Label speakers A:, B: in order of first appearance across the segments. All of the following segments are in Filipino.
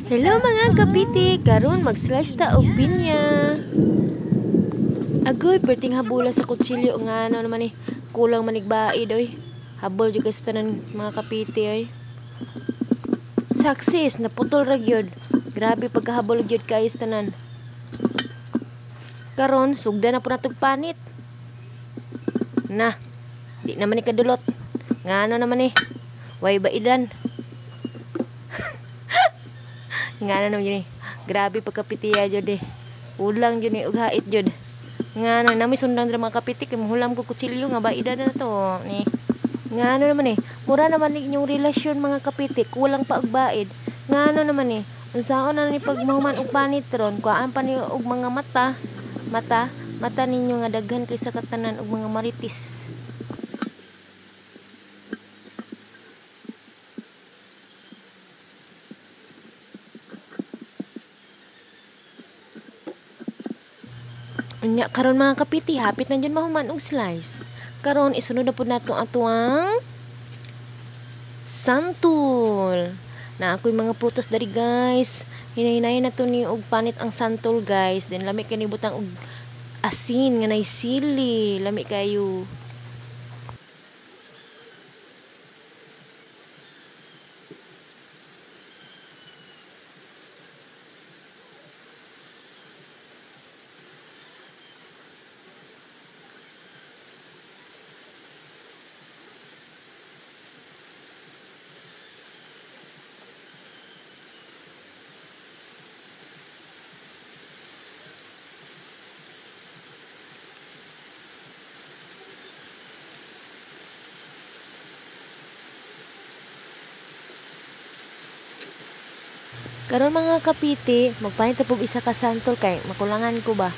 A: Hello mga kapiti, karon mag-slice ta og pinya. Agoy, perting habula sa kutsilyo nga ano naman eh. Kulang manigbaid oy. Habol jud sa tanan mga kapiti oy. Success, naputol ra gyud. Grabe pagkahabol gyud kay sa tanan. Karon sugda na po natog panit. Na, di naman ni kadulot. Nga ano naman eh. Way baidan. Nga na naman yun eh. Grabe pagkapitiya jud eh. Ulang jud eh. Ug hait jud. Nga na nami sundan ra mga kapitik. Mahulam ko kutsilyo nga baida na to. Ni. Nga naman eh. Mura naman ni inyong relasyon mga kapitik. Walang pa og baid. Nga naman eh. Unsaon na ni pag mahuman og panit ron. Kuhaan pa ni og mga mata. Mata ninyo nga daghan kay sa katanan og mga maritis. Nya karon mga kapiti, hapit na dyan mahuman og slice. Karon isunod na pud nato atuang santol. Na ako'y mga prutas dari guys. Hinay-hinay na to ni og panit ang santol guys. Then lami kay butang og asin nga nay sili. Lami kayo. Karon mga kapiti, magpalit pug isa ka santol kay makulangan ko ba.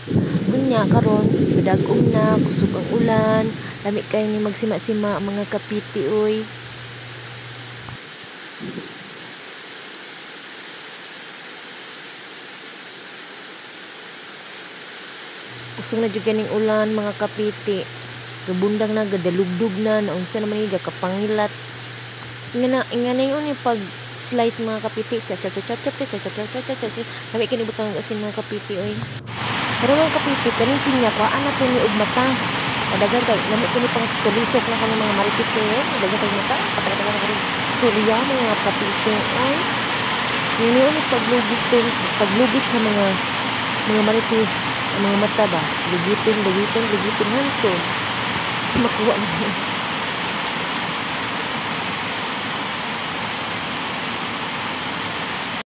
A: Unya karon gadag-om na kusog ang ulan, lami kay ni magsima-sima mga kapiti oy. Kusog na jud kaning ulan mga kapiti. Gabundang na gadalugdog na naunsa naman ni gakapangilat. Ingana yun yung pag slice mga kapiti, chachap lami kini butang asin mga kapiti oy. Pero mga kapiti kaning pinya ko ana to ni og mata. Dagan kay lami kini pang tulisok na kanang mga maritis kayo. Dagan kay mata, patay-patay na rin. Tuliya mga kapiti oy. Yun yung paglugit sa mga maritis, ang mga mata ba. Lugitin hanto. Makuha na.